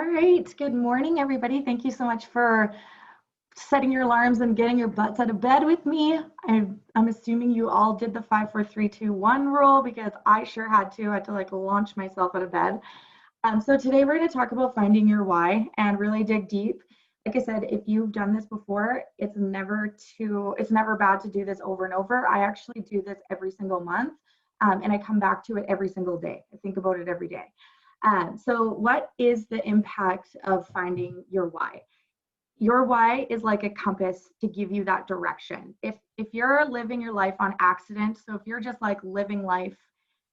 All right. Good morning, everybody. Thank you so much for setting your alarms and getting your butts out of bed with me. I'm assuming you all did the 5, 4, 3, 2, 1 rule because I sure had to. I had to like launch myself out of bed. So today we're going to talk about finding your why and really dig deep. Like I said, if you've done this before, it's never bad to do this over and over. I actually do this every single month, and I come back to it every single day. I think about it every day. So what is the impact of finding your why? Your why is like a compass to give you that direction. If you're living your life on accident, so if you're just like living life,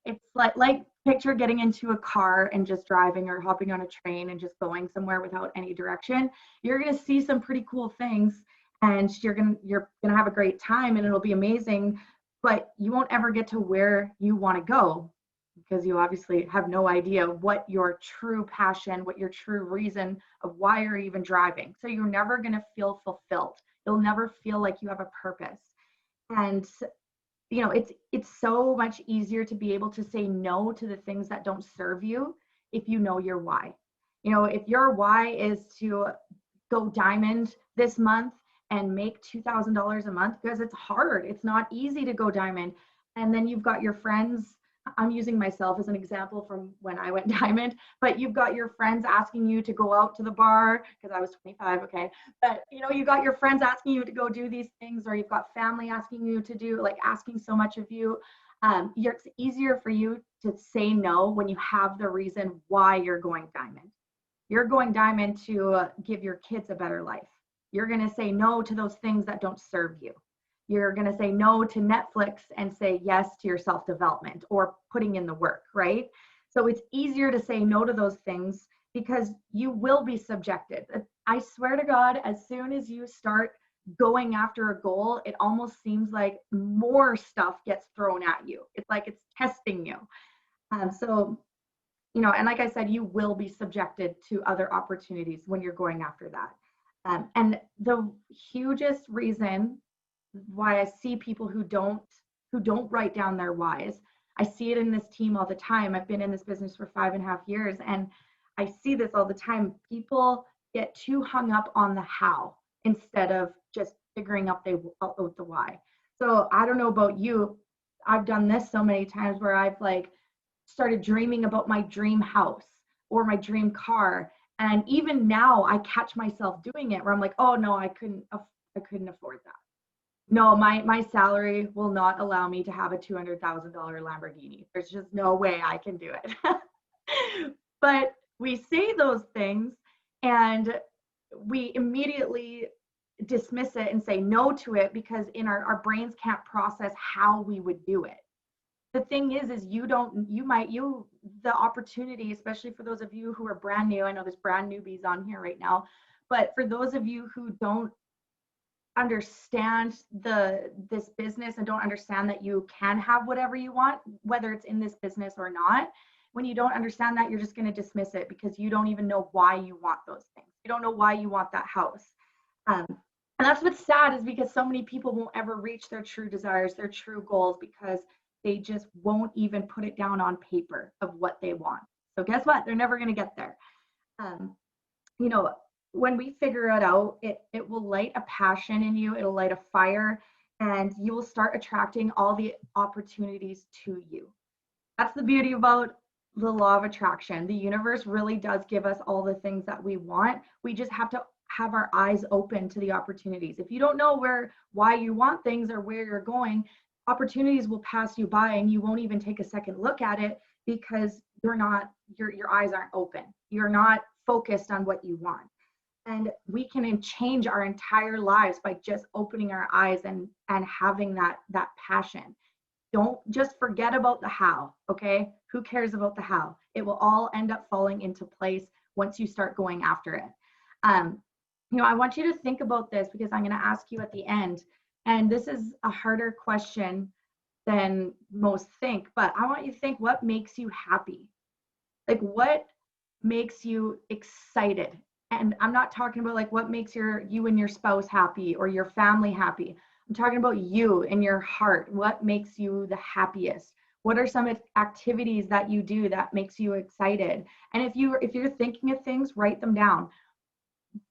it's like picture getting into a car and just driving or hopping on a train and just going somewhere without any direction. You're going to see some pretty cool things and you're going to have a great time and it'll be amazing, but you won't ever get to where you want to go because you obviously have no idea what your true passion, what your true reason of why you're even driving. So you're never going to feel fulfilled. You'll never feel like you have a purpose. And it's so much easier to be able to say no to the things that don't serve you if you know your why. If your why is to go diamond this month and make $2,000 a month, because it's hard, it's not easy to go diamond. And then you've got your friends, I'm using myself as an example from when I went diamond, but you've got your friends asking you to go out to the bar because I was 25, okay. But you got your friends asking you to go do these things, or you've got family asking you to do, like asking so much of you. It's easier for you to say no when you have the reason why you're going diamond. You're going diamond to give your kids a better life. You're going to say no to those things that don't serve you. You're going to say no to Netflix and say yes to your self-development or putting in the work, right? So it's easier to say no to those things because you will be subjected. I swear to God, as soon as you start going after a goal, it almost seems like more stuff gets thrown at you. It's like it's testing you. And like I said, you will be subjected to other opportunities when you're going after that. And the hugest reason why I see people who don't write down their whys. I see it in this team all the time. I've been in this business for 5.5 years, and I see this all the time. People get too hung up on the how instead of just figuring out the why. So I don't know about you. I've done this so many times where I've like started dreaming about my dream house or my dream car. And even now I catch myself doing it where I'm like, oh no, I couldn't afford that. No, my salary will not allow me to have a $200,000 Lamborghini. There's just no way I can do it. But we say those things and we immediately dismiss it and say no to it because our brains can't process how we would do it. The thing is the opportunity, especially for those of you who are brand new, I know there's brand newbies on here right now, but for those of you who don't understand this business and don't understand that you can have whatever you want, whether it's in this business or not, when you don't understand that, you're just going to dismiss it because you don't even know why you want those things. You don't know why you want that house. And that's what's sad, is because so many people won't ever reach their true desires, their true goals, because they just won't even put it down on paper of what they want. So guess what? They're never going to get there. When we figure it out, it will light a passion in you, it'll light a fire, and you will start attracting all the opportunities to you. That's the beauty about the law of attraction. The universe really does give us all the things that we want. We just have to have our eyes open to the opportunities. If you don't know why you want things or where you're going, opportunities will pass you by and you won't even take a second look at it because your eyes aren't open. You're not focused on what you want. And we can change our entire lives by just opening our eyes and having that passion. Don't just forget about the how, okay? Who cares about the how? It will all end up falling into place once you start going after it. I want you to think about this because I'm going to ask you at the end. And this is a harder question than most think, but I want you to think, what makes you happy? Like, what makes you excited? And I'm not talking about like what makes you and your spouse happy or your family happy. I'm talking about you and your heart. What makes you the happiest? What are some activities that you do that makes you excited? And if you're thinking of things, write them down.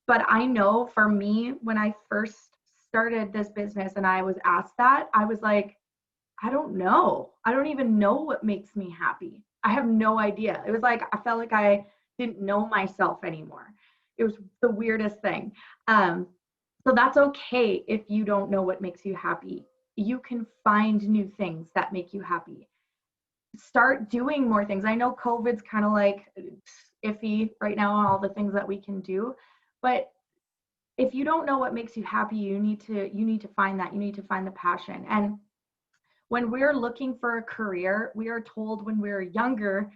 But I know for me, when I first started this business and I was asked that, I was like, I don't know. I don't even know what makes me happy. I have no idea. It was like I felt like I didn't know myself anymore. It was the weirdest thing. So that's okay if you don't know what makes you happy. You can find new things that make you happy. Start doing more things. I know COVID's kind of like iffy right now on all the things that we can do, but if you don't know what makes you happy, you need to find that. You need to find the passion. And when we're looking for a career, we are told when we're younger,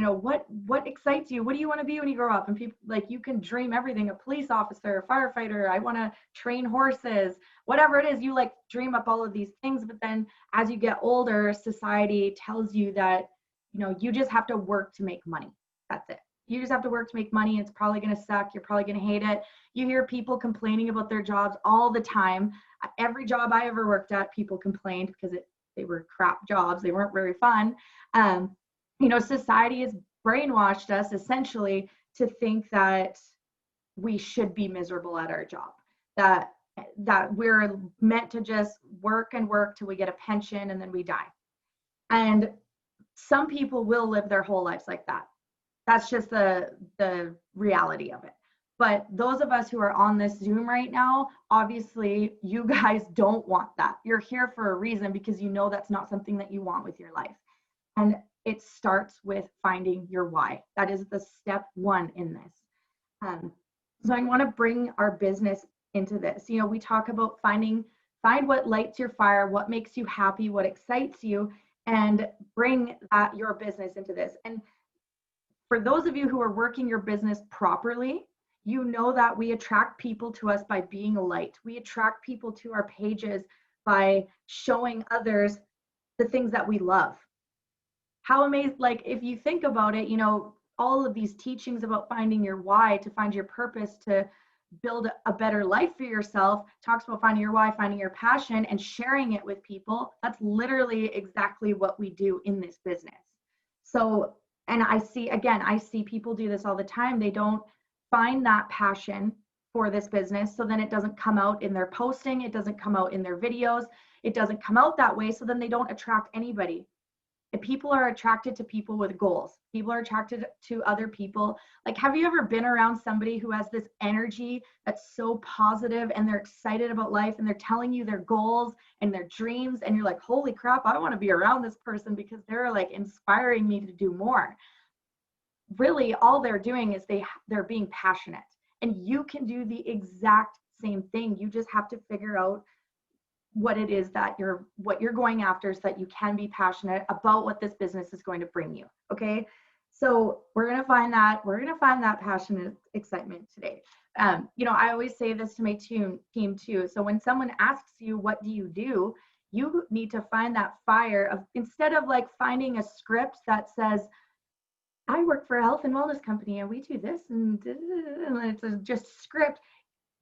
what excites you? What do you want to be when you grow up? And people, like, you can dream everything: a police officer, a firefighter, I want to train horses, whatever it is, you like dream up all of these things. But then as you get older, society tells you that, you just have to work to make money. That's it. You just have to work to make money. It's probably going to suck. You're probably going to hate it. You hear people complaining about their jobs all the time. Every job I ever worked at, people complained because they were crap jobs. They weren't very fun. Society has brainwashed us essentially to think that we should be miserable at our job, that we're meant to just work and work till we get a pension and then we die. And some people will live their whole lives like that. That's just the reality of it. But those of us who are on this Zoom right now, obviously you guys don't want that. You're here for a reason, because you know that's not something that you want with your life. And it starts with finding your why. That is the step one in this. So I want to bring our business into this. We talk about find what lights your fire, what makes you happy, what excites you, and bring your business into this. And for those of you who are working your business properly, you know that we attract people to us by being a light. We attract people to our pages by showing others the things that we love. How amazing, like, if you think about it, all of these teachings about finding your why, to find your purpose, to build a better life for yourself, talks about finding your why, finding your passion, and sharing it with people. That's literally exactly what we do in this business. So, and I see people do this all the time. They don't find that passion for this business. So then it doesn't come out in their posting. It doesn't come out in their videos. It doesn't come out that way. So then they don't attract anybody. If people are attracted to people with goals. People are attracted to other people. Like, have you ever been around somebody who has this energy that's so positive and they're excited about life and they're telling you their goals and their dreams, and you're like, holy crap, I want to be around this person because they're like inspiring me to do more. Really, all they're doing is they're being passionate. And you can do the exact same thing. You just have to figure out what it is that what you're going after, so that you can be passionate about what this business is going to bring you. Okay. So we're going to find that passionate excitement today. I always say this to my team too. So when someone asks you, what do? You need to find that fire of, instead of like finding a script that says, I work for a health and wellness company and we do this and it's just script.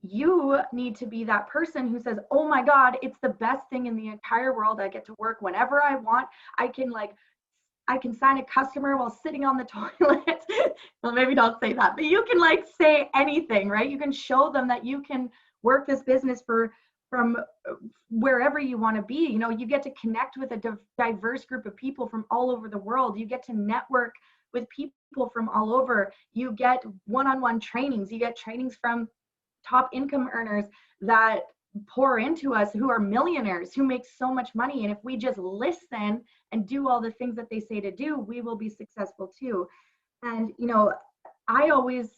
You need to be that person who says, oh my God, it's the best thing in the entire world. I get to work whenever I want. I can sign a customer while sitting on the toilet. Well, maybe don't say that, but you can like say anything, right? You can show them that you can work this business from wherever you want to be. You get to connect with a diverse group of people from all over the world. You get to network with people from all over. You get one-on-one trainings. You get trainings from top income earners that pour into us, who are millionaires, who make so much money. And if we just listen and do all the things that they say to do, we will be successful too. And I always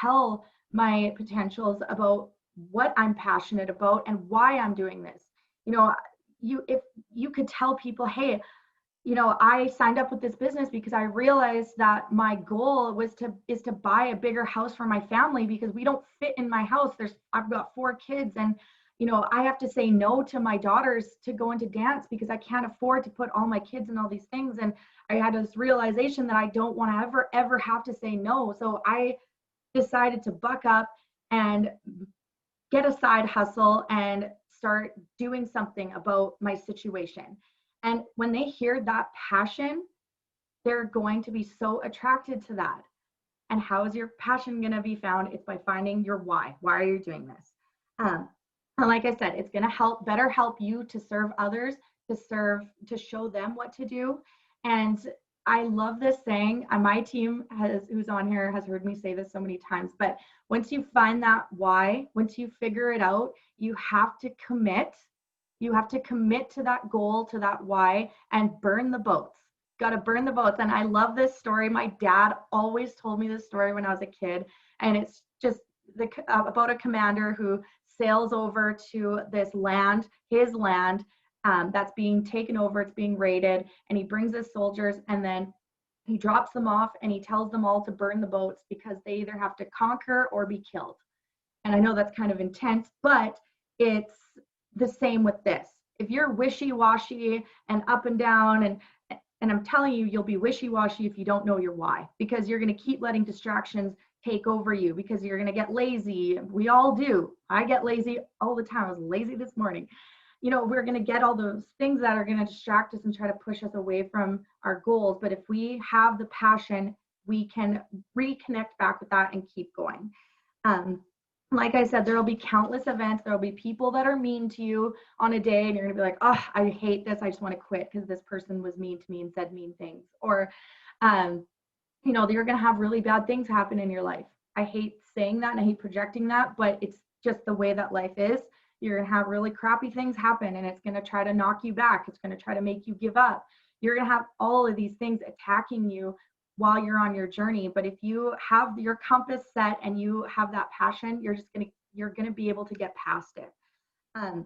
tell my potentials about what I'm passionate about and why I'm doing this. If you could tell people, hey, I signed up with this business because I realized that my goal is to buy a bigger house for my family, because we don't fit in my house. I've got 4 kids, and I have to say no to my daughters to go into dance because I can't afford to put all my kids in all these things. And I had this realization that I don't want to ever have to say no. So I decided to buck up and get a side hustle and start doing something about my situation. And when they hear that passion, they're going to be so attracted to that. And how is your passion going to be found? It's by finding your why. Why are you doing this? Um, and like I said, it's going to better help you to serve others, to show them what to do. And I love this saying. My team who's on here has heard me say this so many times, but once you find that why, once you figure it out, you have to commit. You have to commit to that goal, to that why, and burn the boats. Got to burn the boats. And I love this story. My dad always told me this story when I was a kid, and it's just about a commander who sails over to this land, his land, that's being taken over, it's being raided, and he brings his soldiers, and then he drops them off, and he tells them all to burn the boats because they either have to conquer or be killed. And I know that's kind of intense, but it's the same with this. If you're wishy-washy and up and down, and I'm telling you, you'll be wishy-washy if you don't know your why, because you're going to keep letting distractions take over you, because you're going to get lazy. We all do. I get lazy all the time. I was lazy this morning. We're going to get all those things that are going to distract us and try to push us away from our goals. But if we have the passion, we can reconnect back with that and keep going. Like I said, there will be countless events. There will be people that are mean to you on a day, and you're going to be like, oh, I hate this. I just want to quit because this person was mean to me and said mean things. Or, you're going to have really bad things happen in your life. I hate saying that and I hate projecting that, but it's just the way that life is. You're going to have really crappy things happen, and it's going to try to knock you back. It's going to try to make you give up. You're going to have all of these things attacking you while you're on your journey. But if you have your compass set and you have that passion, you're gonna be able to get past it. And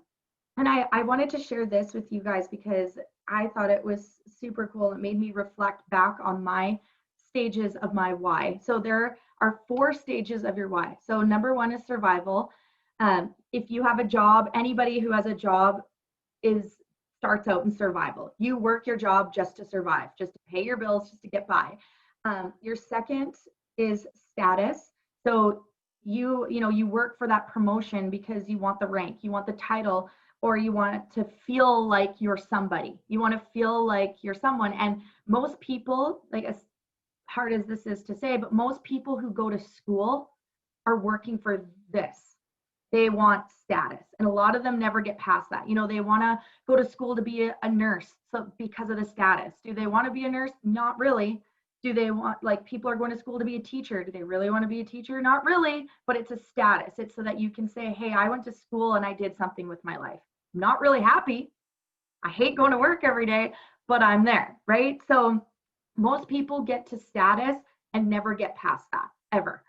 I wanted to share this with you guys because I thought it was super cool. It made me reflect back on my stages of my why. So there are 4 stages of your why. So number 1 is survival. If you have a job, anybody who has a job starts out in survival. You work your job just to survive, just to pay your bills, just to get by. Your second is status. So you work for that promotion because you want the rank, you want the title, or you want to feel like you're somebody. You want to feel like you're someone. And most people, like as hard as this is to say, but most people who go to school are working for this. They want status, and a lot of them never get past that. They want to go to school to be a nurse, so because of the status. Do they want to be a nurse? Not really. Do they want, like, people are going to school to be a teacher? Do they really want to be a teacher? Not really, but it's a status. It's so that you can say, hey, I went to school and I did something with my life. I'm not really happy. I hate going to work every day, but I'm there, right? So most people get to status and never get past that, ever.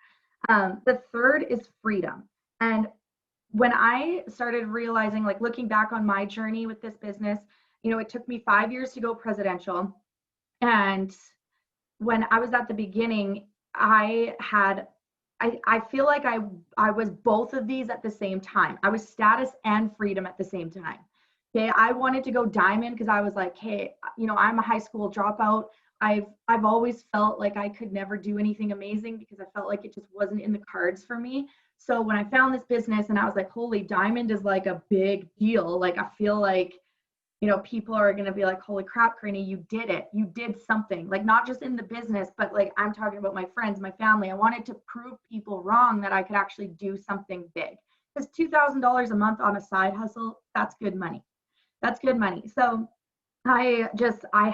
The third is freedom. And when I started realizing, like looking back on my journey with this business, it took me 5 years to go presidential. And when I was at the beginning, I feel like I was both of these at the same time. I was status and freedom at the same time. Okay, I wanted to go diamond because I was like, hey, I'm a high school dropout. I've always felt like I could never do anything amazing because I felt like it just wasn't in the cards for me. So when I found this business and I was like, holy, diamond is like a big deal. Like I feel like, people are going to be like, holy crap, Karina, you did it. You did something, like not just in the business, but like I'm talking about my friends, my family. I wanted to prove people wrong that I could actually do something big. Because $2,000 a month on a side hustle, that's good money. That's good money. So I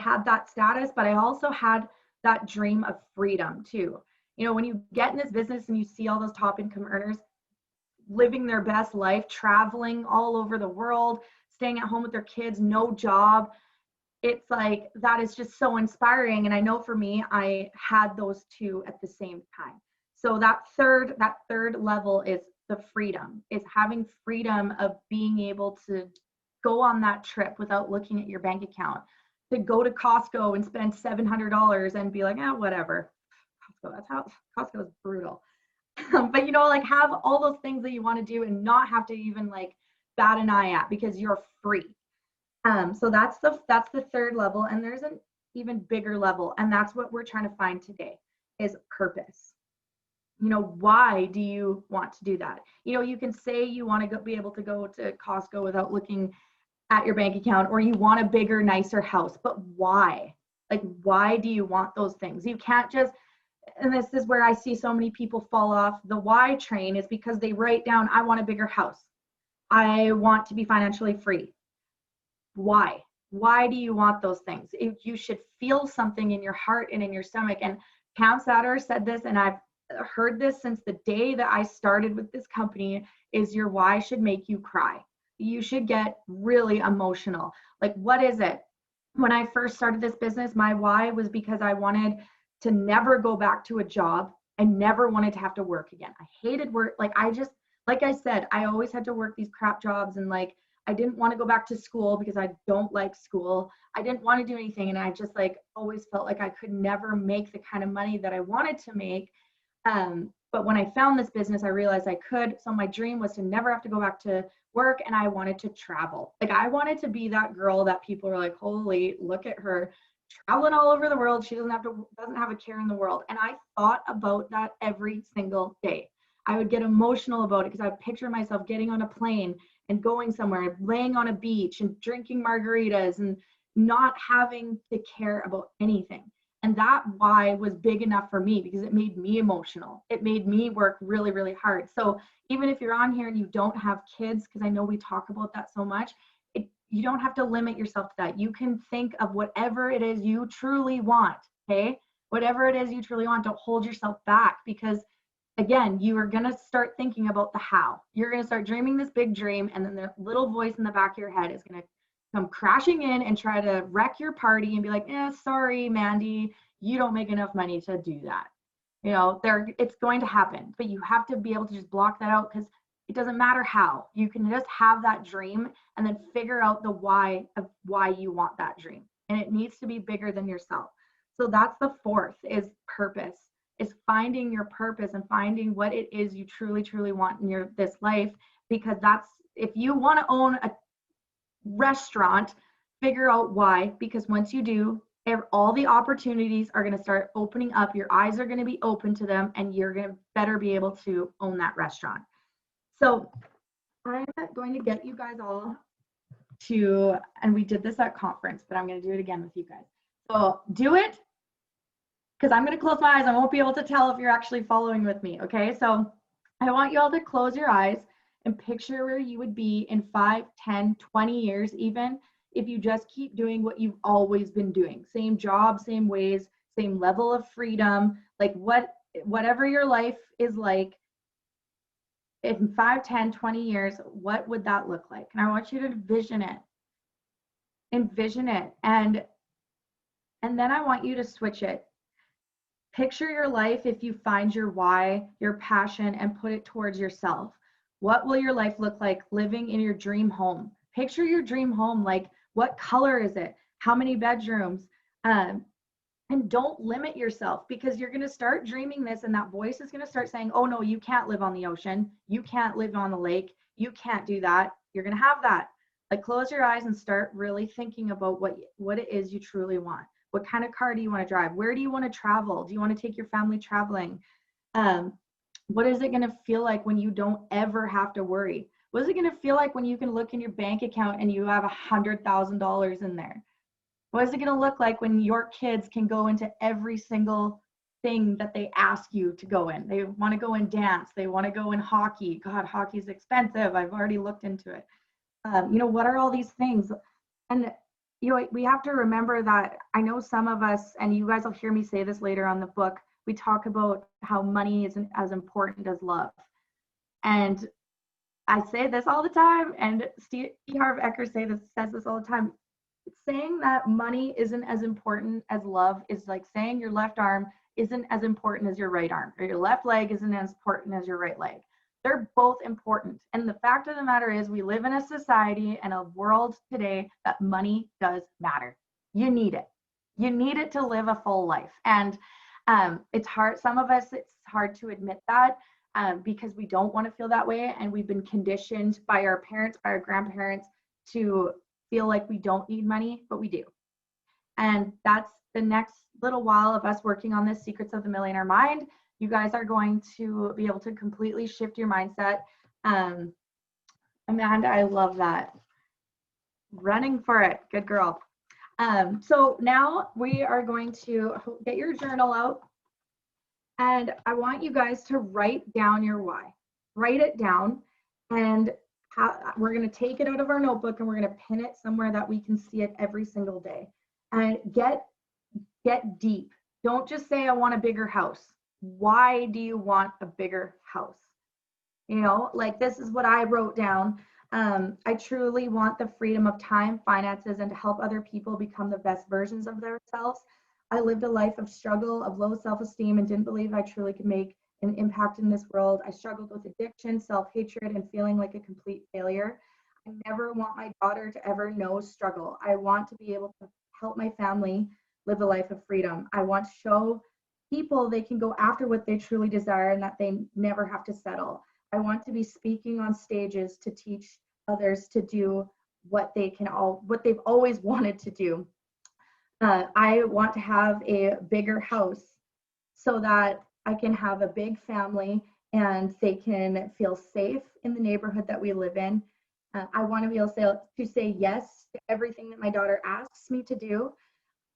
had that status, but I also had that dream of freedom too. When you get in this business and you see all those top income earners living their best life, traveling all over the world, staying at home with their kids, no job, it's like, that is just so inspiring. And I know for me, I had those two at the same time. So that third level is the freedom, is having freedom of being able to go on that trip without looking at your bank account, to go to Costco and spend $700 and be like, whatever. Costco is brutal. But like have all those things that you want to do and not have to even like bat an eye at because you're free. So that's the third level, and there's an even bigger level, and that's what we're trying to find today is purpose. Why do you want to do that? You can say you want to be able to go to Costco without looking at your bank account, or you want a bigger, nicer house. But why? Like, why do you want those things? You can't just, and this is where I see so many people fall off the why train, is because they write down, I want a bigger house. I want to be financially free. Why? Why do you want those things? You should feel something in your heart and in your stomach. And Cam Satter said this, and I've heard this since the day that I started with this company, is your why should make you cry. You should get really emotional. Like, what is it? When I first started this business, my why was because I wanted to never go back to a job. I never wanted to have to work again. I hated work. Like I said, I always had to work these crap jobs, and like, I didn't want to go back to school because I don't like school. I didn't want to do anything. And I just like always felt like I could never make the kind of money that I wanted to make. But when I found this business, I realized I could. So my dream was to never have to go back to work, and I wanted to travel. Like, I wanted to be that girl that people were like, holy, look at her traveling all over the world. She doesn't have a care in the world. And I thought about that every single day. I would get emotional about it because I would picture myself getting on a plane and going somewhere, laying on a beach and drinking margaritas and not having to care about anything. And that why was big enough for me because it made me emotional. It made me work really, really hard. So even if you're on here and you don't have kids, because I know we talk about that so much, you don't have to limit yourself to that. You can think of whatever it is you truly want, okay? Whatever it is you truly want, don't hold yourself back, because again, you are going to start thinking about the how. You're going to start dreaming this big dream, and then the little voice in the back of your head is going to come crashing in and try to wreck your party and be like, sorry, Mandy, you don't make enough money to do that. You know, it's going to happen, but you have to be able to just block that out, because it doesn't matter how. You can just have that dream and then figure out the why of why you want that dream. And it needs to be bigger than yourself. So that's the fourth, is purpose, is finding your purpose and finding what it is you truly, truly want in this life. Because if you want to own a restaurant, figure out why, because once you do, all the opportunities are going to start opening up. Your eyes are going to be open to them, and you're going to better be able to own that restaurant. So I'm going to get you guys all to, and we did this at conference, but I'm going to do it again with you guys. So do it, because I'm going to close my eyes. I won't be able to tell if you're actually following with me. Okay. So I want you all to close your eyes and picture where you would be in 5, 10, 20 years, even if you just keep doing what you've always been doing. Same job, same ways, same level of freedom, like whatever your life is like. In 5, 10, 20 years, what would that look like? And I want you to envision it. Envision it. And then I want you to switch it. Picture your life if you find your why, your passion, and put it towards yourself. What will your life look like living in your dream home? Picture your dream home. Like, what color is it? How many bedrooms? And don't limit yourself, because you're going to start dreaming this, and that voice is going to start saying, oh no, you can't live on the ocean. You can't live on the lake. You can't do that. You're going to have that. Like, close your eyes and start really thinking about what it is you truly want. What kind of car do you want to drive? Where do you want to travel? Do you want to take your family traveling? What is it going to feel like when you don't ever have to worry? What is it going to feel like when you can look in your bank account and you have $100,000 in there? What is it going to look like when your kids can go into every single thing that they ask you to go in? They want to go in dance. They want to go in hockey. God, hockey's expensive. I've already looked into it. What are all these things? And, we have to remember that I know some of us, and you guys will hear me say this later on the book, we talk about how money isn't as important as love. And I say this all the time, and Steve Harv Eker says this all the time. Saying that money isn't as important as love is like saying your left arm isn't as important as your right arm, or your left leg isn't as important as your right leg. They're both important. And the fact of the matter is, we live in a society and a world today that money does matter. You need it. You need it to live a full life. And it's hard. Some of us, it's hard to admit that because we don't want to feel that way. And we've been conditioned by our parents, by our grandparents, to feel like we don't need money, but we do. And that's the next little while of us working on this Secrets of the Millionaire Mind. You guys are going to be able to completely shift your mindset. Amanda, I love that. Running for it. Good girl. So now we are going to get your journal out, and I want you guys to write down your why. Write it down, and we're going to take it out of our notebook and we're going to pin it somewhere that we can see it every single day. And get deep. Don't just say I want a bigger house. Why do you want a bigger house? You know, like this is what I wrote down. I truly want the freedom of time, finances, and to help other people become the best versions of themselves. I lived a life of struggle, of low self esteem, and didn't believe I truly could make an impact in this world. I struggled with addiction, self hatred, and feeling like a complete failure. I never want my daughter to ever know struggle. I want to be able to help my family live a life of freedom. I want to show people they can go after what they truly desire and that they never have to settle. I want to be speaking on stages to teach others to do what they've always wanted to do. I want to have a bigger house so that I can have a big family and they can feel safe in the neighborhood that we live in. I want to be able to say yes to everything that my daughter asks me to do.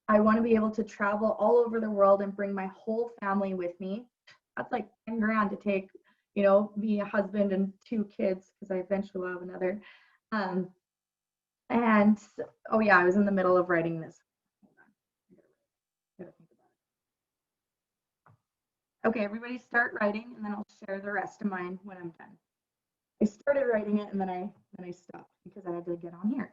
I want to be able to travel all over the world and bring my whole family with me. That's like 10 grand to take, you know, me, a husband, and 2 kids, because I eventually will have another. Um, and oh yeah, I was in the middle of writing this. Okay, everybody start writing, and then I'll share the rest of mine when I'm done. I started writing it, and then I stopped because I had to get on here.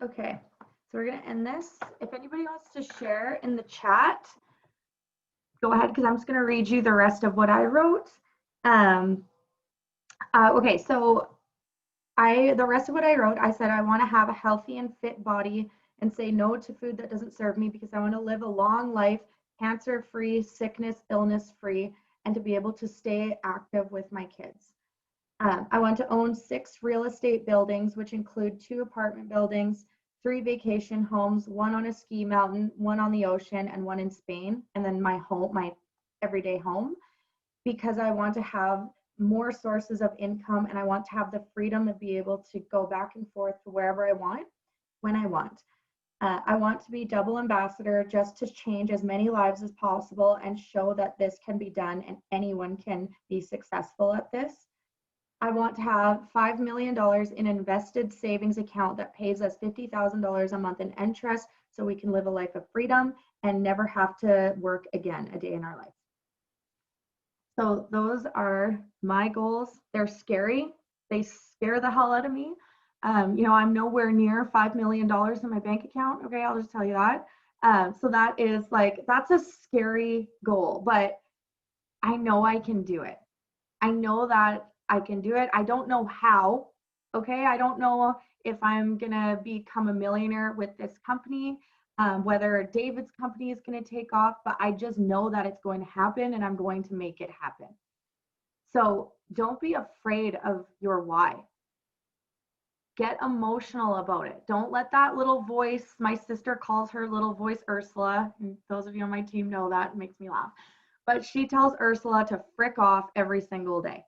Okay, so we're gonna end this. If anybody wants to share in the chat, go ahead, because I'm just gonna read you the rest of what I wrote. Okay, so the rest of what I wrote, I said I want to have a healthy and fit body and say no to food that doesn't serve me because I want to live a long life, cancer-free, sickness, illness-free, and to be able to stay active with my kids. I want to own 6 real estate buildings, which include 2 apartment buildings, 3 vacation homes, 1 on a ski mountain, 1 on the ocean, and 1 in Spain, and then my home, my everyday home, because I want to have more sources of income and I want to have the freedom to be able to go back and forth to wherever I want, when I want. I want to be double ambassador just to change as many lives as possible and show that this can be done and anyone can be successful at this. I want to have $5 million in invested savings account that pays us $50,000 a month in interest so we can live a life of freedom and never have to work again a day in our life. So those are my goals. They're scary. They scare the hell out of me. You know, I'm nowhere near $5 million in my bank account. Okay, I'll just tell you that. So that is like, that's a scary goal, but I know I can do it. I know that I can do it. I don't know how. Okay, I don't know if I'm gonna become a millionaire with this company, whether David's company is gonna take off, but I just know that it's going to happen and I'm going to make it happen. So don't be afraid of your why. Get emotional about it. Don't let that little voice, my sister calls her little voice Ursula, and those of you on my team know that, it makes me laugh. But she tells Ursula to frick off every single day.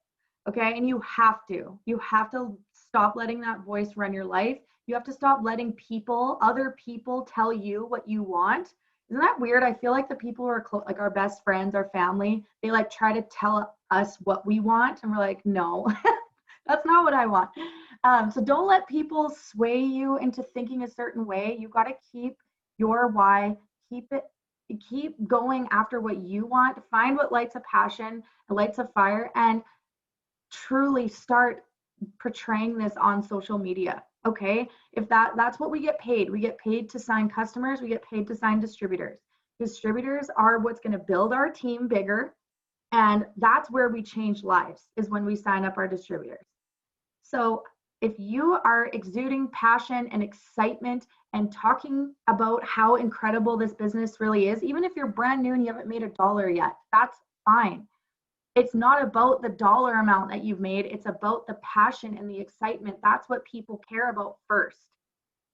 Okay, and you have to stop letting that voice run your life. You have to stop letting people, other people, tell you what you want. Isn't that weird? I feel like the people who are like our best friends, our family, they like try to tell us what we want, and we're like, no, that's not what I want. So don't let people sway you into thinking a certain way. You got to keep your why, keep going after what you want, find what lights a passion, lights a fire, and truly start portraying this on social media. Okay, if that's what we get paid to sign customers, we get paid to sign distributors. Distributors are what's going to build our team bigger, and that's where we change lives, is when we sign up our distributors. So if you are exuding passion and excitement and talking about how incredible this business really is, even if you're brand new and you haven't made $1 yet, that's fine. It's not about the dollar amount that you've made. It's about the passion and the excitement. That's what people care about first.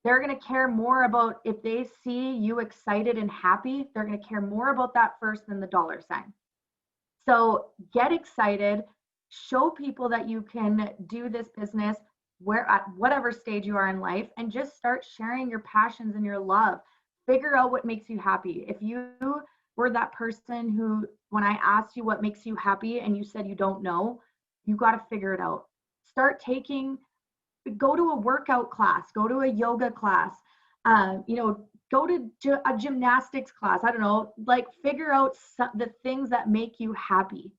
They're going to care more about, if they see you excited and happy, they're going to care more about that first than the dollar sign. So get excited, show people that you can do this business where at whatever stage you are in life, and just start sharing your passions and your love. Figure out what makes you happy. If you were that person who, when I asked you what makes you happy and you said you don't know, you got to figure it out. Go to a workout class, go to a yoga class, you know, go to a gymnastics class. I don't know, like figure out the things that make you happy.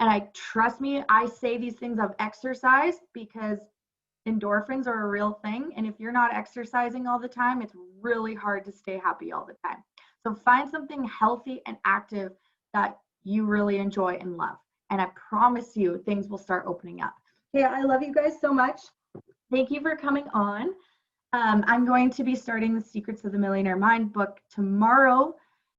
And trust me, I say these things of exercise because endorphins are a real thing. And if you're not exercising all the time, it's really hard to stay happy all the time. So find something healthy and active that you really enjoy and love. And I promise you, things will start opening up. Okay, I love you guys so much. Thank you for coming on. I'm going to be starting the Secrets of the Millionaire Mind book tomorrow.